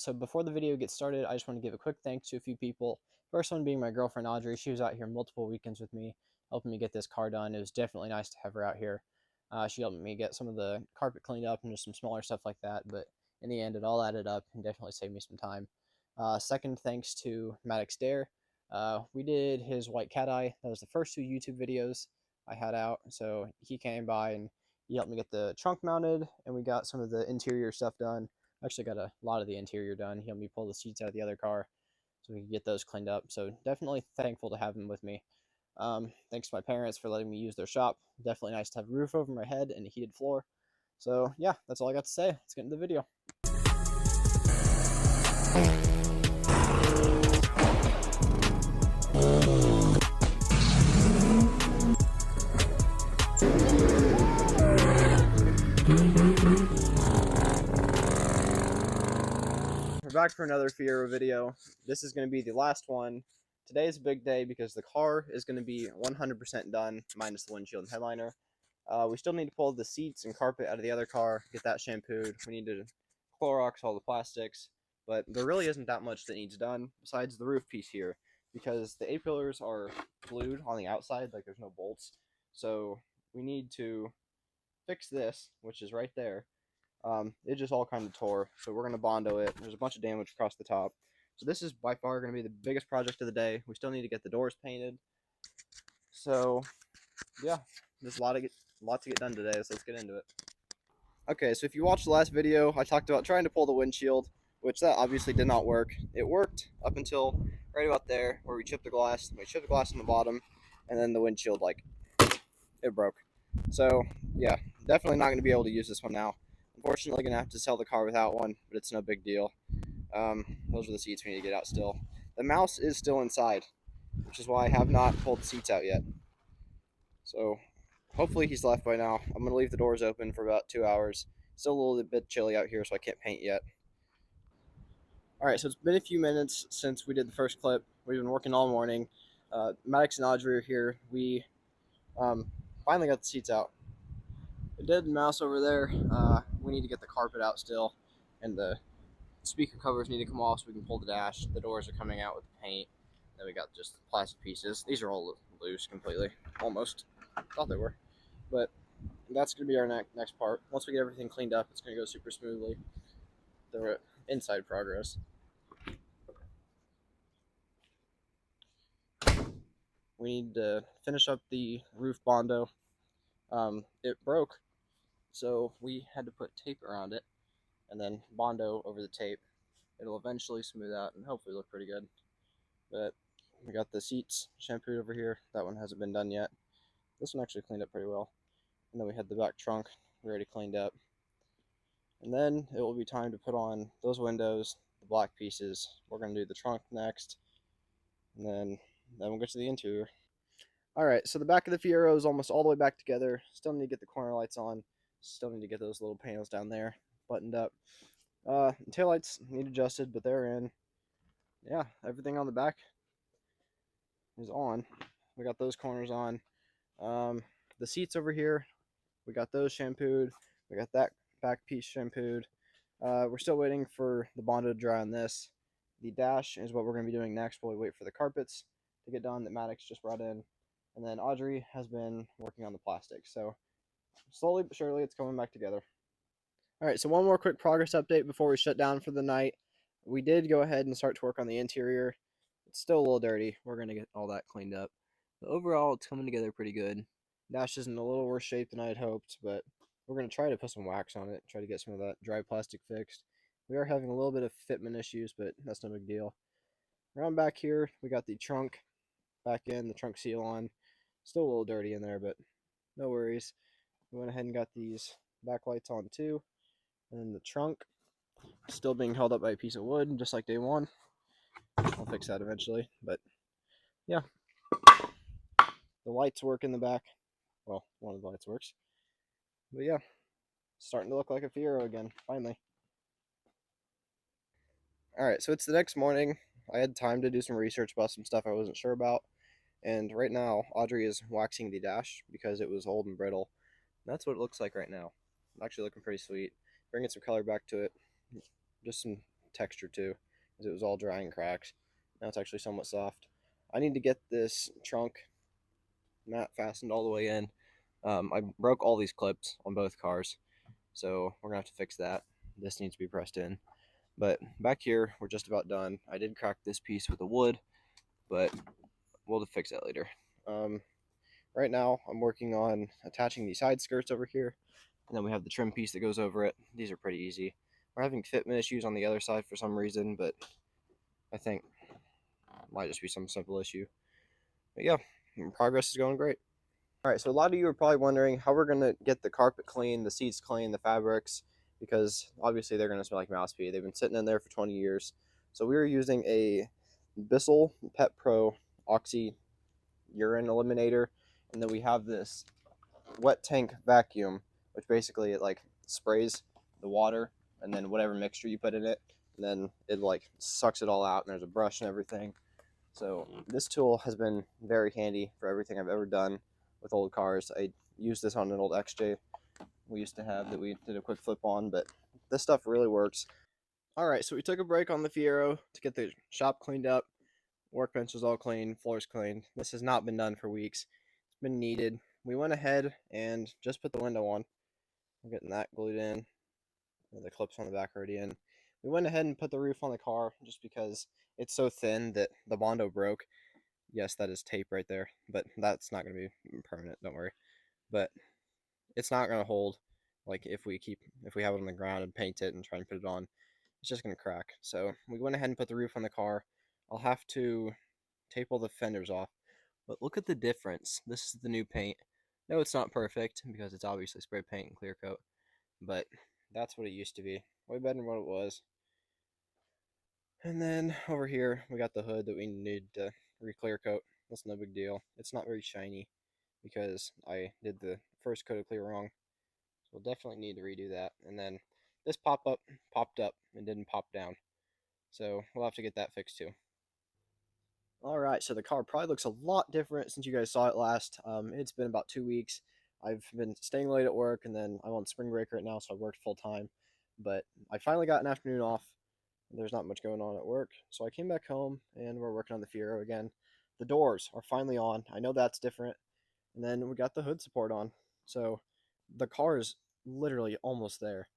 So before the video gets started, I just want to give a quick thanks to a few people. First one being my girlfriend Audrey. She was out here multiple weekends with me, helping me get this car done. It was definitely nice to have her out here. She helped me get some of the carpet cleaned up and just some smaller stuff like that, but in the end it all added up and definitely saved me some time. Second thanks to Maddox Dare. We did his white cat eye. That was the first two YouTube videos I had out, so he came by and he helped me get the trunk mounted, and we got some of the interior stuff done. Actually got a lot of the interior done. He helped me pull the seats out of the other car so we could get those cleaned up. So definitely thankful to have him with me. Thanks to my parents for letting me use their shop. Definitely nice to have a roof over my head and a heated floor. So yeah, that's all I got to say. Let's get into the video. We're back for another Fiero video. This is going to be the last one. Today is a big day because the car is going to be 100% done, minus the windshield and headliner. We still need to pull the seats and carpet out of the other car, get that shampooed. We need to Clorox all the plastics, but there really isn't that much that needs done besides the roof piece here, because the A-pillars are glued on the outside, like there's no bolts. So we need to fix this, which is right there. It just all kind of tore, so we're going to Bondo it. There's a bunch of damage across the top. So this is by far going to be the biggest project of the day. We still need to get the doors painted. So yeah, there's a lot to get done today, so let's get into it. Okay, so if you watched the last video, I talked about trying to pull the windshield, which that obviously did not work. It worked up until right about there where we chipped the glass. We chipped the glass on the bottom, and then the windshield, like, it broke. So yeah, definitely not going to be able to use this one now. Unfortunately, going to have to sell the car without one, but it's no big deal. Those are the seats we need to get out still. The mouse is still inside, which is why I have not pulled the seats out yet. So hopefully he's left by now. I'm going to leave the doors open for about 2 hours. Still a little bit chilly out here, so I can't paint yet. Alright, so it's been a few minutes since we did the first clip. We've been working all morning. Maddox and Audrey are here. We finally got the seats out. The dead mouse over there. We need to get the carpet out still, and the speaker covers need to come off so we can pull the dash. The doors are coming out with the paint. Then we got just plastic pieces. These are all loose completely, almost. Thought they were, but that's gonna be our next part. Once we get everything cleaned up, it's gonna go super smoothly. The inside progress. We need to finish up the roof Bondo. It broke, so we had to put tape around it and then Bondo over the tape. It'll eventually smooth out and hopefully look pretty good. But we got the seats shampooed over here. That one hasn't been done yet. This one actually cleaned up pretty well. And then we had the back trunk already cleaned up. And then it will be time to put on those windows, the black pieces. We're going to do the trunk next. And then we'll get to the interior. Alright, so the back of the Fiero is almost all the way back together. Still need to get the corner lights on. Still need to get those little panels down there buttoned up. Taillights need adjusted, but they're in. Yeah, everything on the back is on. We got those corners on. The seats over here, we got those shampooed. We got that back piece shampooed. We're still waiting for the Bondo to dry on this. The dash is what we're going to be doing next while we wait for the carpets to get done that Maddox just brought in. And then Audrey has been working on the plastic. So slowly but surely it's coming back together. Alright, so one more quick progress update before we shut down for the night. We did go ahead and start to work on the interior. It's still a little dirty. We're going to get all that cleaned up. But overall, it's coming together pretty good. Dash is in a little worse shape than I had hoped, but we're going to try to put some wax on it, try to get some of that dry plastic fixed. We are having a little bit of fitment issues, but that's no big deal. Around back here, we got the trunk back in, the trunk seal on. Still a little dirty in there, but no worries. We went ahead and got these backlights on too. And then the trunk still being held up by a piece of wood, just like day one. I'll fix that eventually, but yeah. The lights work in the back. Well, one of the lights works. But yeah, starting to look like a Fiero again, finally. Alright, so it's the next morning. I had time to do some research about some stuff I wasn't sure about. And right now, Audrey is waxing the dash because it was old and brittle. That's what it looks like right now. Actually looking pretty sweet. Bringing some color back to it. Just some texture too, because it was all dry and cracked. Now it's actually somewhat soft. I need to get this trunk mat fastened all the way in. I broke all these clips on both cars, so we're gonna have to fix that. This needs to be pressed in. But back here, we're just about done. I did crack this piece with the wood, but we'll fix that later. Right now, I'm working on attaching the side skirts over here, and then we have the trim piece that goes over it. These are pretty easy. We're having fitment issues on the other side for some reason, but I think it might just be some simple issue. But yeah, progress is going great. All right, so a lot of you are probably wondering how we're going to get the carpet clean, the seats clean, the fabrics, because obviously they're going to smell like mouse pee. They've been sitting in there for 20 years. So we are using a Bissell Pet Pro Oxy urine eliminator, and then we have this wet tank vacuum, which basically it like sprays the water and then whatever mixture you put in it, and then it like sucks it all out, and there's a brush and everything. So this tool has been very handy for everything I've ever done with old cars. I used this on an old XJ we used to have that we did a quick flip on, but this stuff really works. All right, so we took a break on the Fiero to get the shop cleaned up. Workbench was all clean, floors cleaned. This has not been done for weeks. It's been needed. We went ahead and just put the window on. We're getting that glued in. The clips on the back already in. We went ahead and put the roof on the car just because it's so thin that the Bondo broke. Yes, that is tape right there, but that's not going to be permanent, don't worry. But it's not going to hold, like if we have it on the ground and paint it and try and put it on, it's just going to crack. So we went ahead and put the roof on the car. I'll have to tape all the fenders off, but look at the difference. This is the new paint. No, it's not perfect because it's obviously spray paint and clear coat, but that's what it used to be. Way better than what it was. And then over here, we got the hood that we need to re-clear coat. That's no big deal. It's not very shiny because I did the first coat of clear wrong. So we'll definitely need to redo that. And then this pop-up popped up and didn't pop down. So we'll have to get that fixed too. Alright, so the car probably looks a lot different since you guys saw it last. It's been about 2 weeks. I've been staying late at work, and then I'm on spring break right now, so I worked full time. But I finally got an afternoon off. There's not much going on at work, so I came back home, and we're working on the Fiero again. The doors are finally on. I know that's different. And then we got the hood support on. So the car is literally almost there.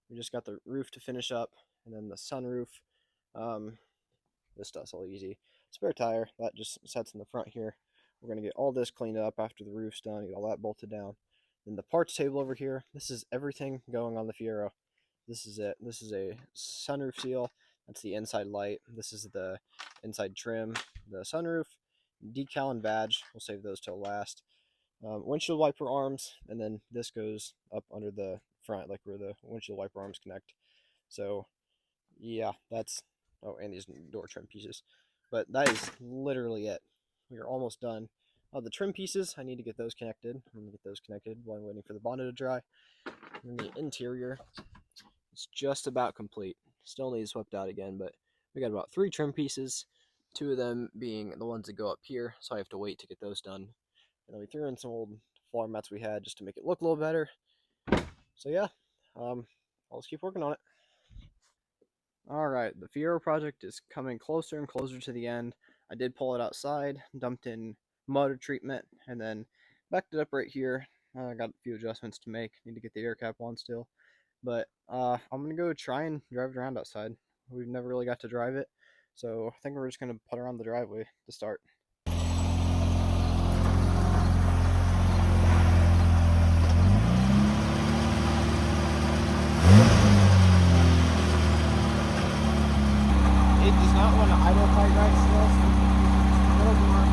We just got the roof to finish up, and then the sunroof. This stuff's all easy. Spare tire, that just sets in the front here. We're going to get all this cleaned up after the roof's done, get all that bolted down. Then the parts table over here, this is everything going on the Fiero. This is it. This is a sunroof seal. That's the inside light. This is the inside trim, the sunroof, decal and badge. We'll save those till last. Windshield wiper arms, and then this goes up under the front, like where the windshield wiper arms connect. So, yeah, that's... Oh, and these door trim pieces. But that is literally it. We are almost done. The trim pieces, I need to get those connected. I'm going to get those connected while I'm waiting for the Bondo to dry. And the interior, it's just about complete. Still needs swept out again, but we got about 3 trim pieces. 2 of them being the ones that go up here, so I have to wait to get those done. And then we threw in some old floor mats we had just to make it look a little better. So yeah, I'll just keep working on it. Alright, the Fiero project is coming closer and closer to the end. I did pull it outside, dumped in mud treatment, and then backed it up right here. I got a few adjustments to make. Need to get the air cap on still. But I'm going to go try and drive it around outside. We've never really got to drive it, so I think we're just going to put around the driveway to start. It does not want to idle quite right still, so a little more.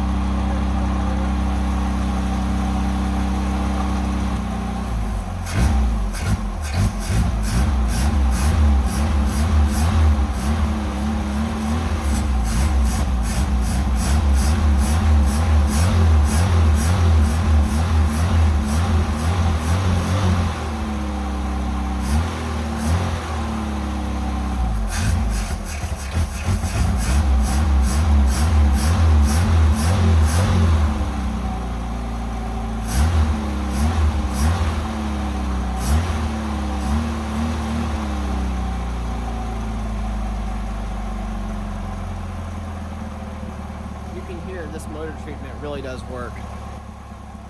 can hear, this motor treatment really does work.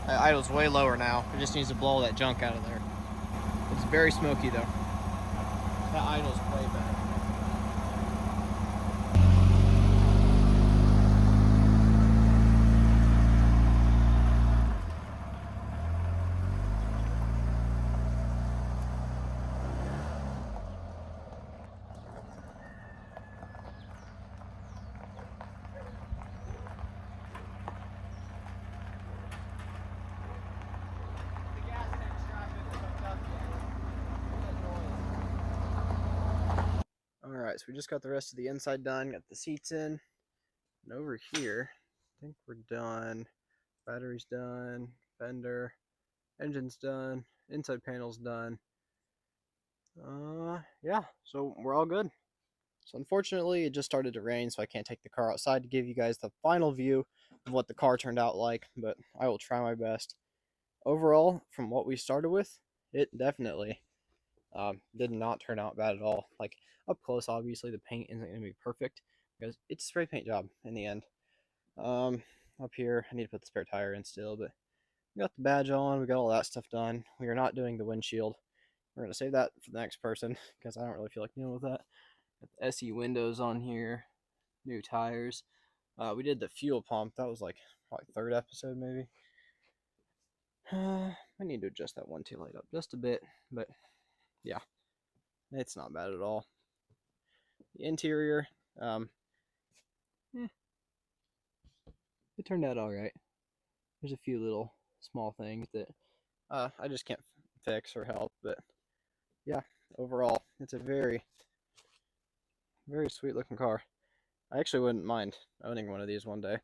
That idle's way lower now. It just needs to blow all that junk out of there. It's very smoky though. That idle's way better. Alright, so we just got the rest of the inside done, got the seats in, and over here, I think we're done. Battery's done, fender, engine's done, inside panel's done. Yeah, so we're all good. So unfortunately, it just started to rain, so I can't take the car outside to give you guys the final view of what the car turned out like, but I will try my best. Overall, from what we started with, it definitely did not turn out bad at all. Like, up close, obviously, the paint isn't going to be perfect, because it's a spray paint job in the end. Up here, I need to put the spare tire in still, but we got the badge on, we got all that stuff done. We are not doing the windshield. We're going to save that for the next person, because I don't really feel like dealing with that. Got the SE windows on here, new tires. We did the fuel pump. That was like probably third episode maybe. I need to adjust that one tail light up just a bit, but yeah, it's not bad at all. The interior, it turned out all right. There's a few little small things that I just can't fix or help, but yeah, overall, it's a very, very sweet looking car. I actually wouldn't mind owning one of these one day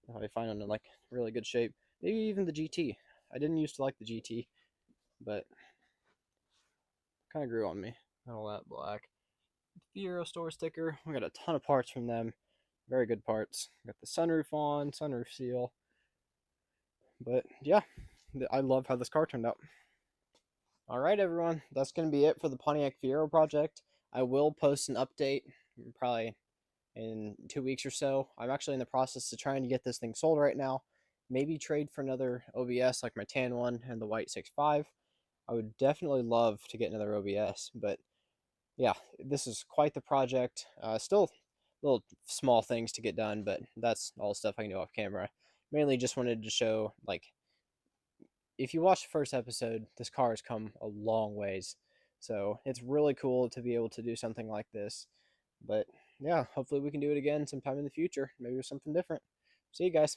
if I find them in like really good shape. Maybe even the GT. I didn't used to like the GT, but kind of grew on me. Got all that black. Fiero store sticker. We got a ton of parts from them. Very good parts. Got the sunroof on, sunroof seal. But yeah, I love how this car turned out. Alright everyone, that's going to be it for the Pontiac Fiero project. I will post an update probably in 2 weeks or so. I'm actually in the process of trying to get this thing sold right now. Maybe trade for another OBS like my tan one and the white 6.5. I would definitely love to get another OBS, but yeah, this is quite the project. Still little small things to get done, but that's all stuff I can do off camera. Mainly just wanted to show, like, if you watch the first episode, this car has come a long ways. So it's really cool to be able to do something like this. But yeah, hopefully we can do it again sometime in the future. Maybe with something different. See you guys.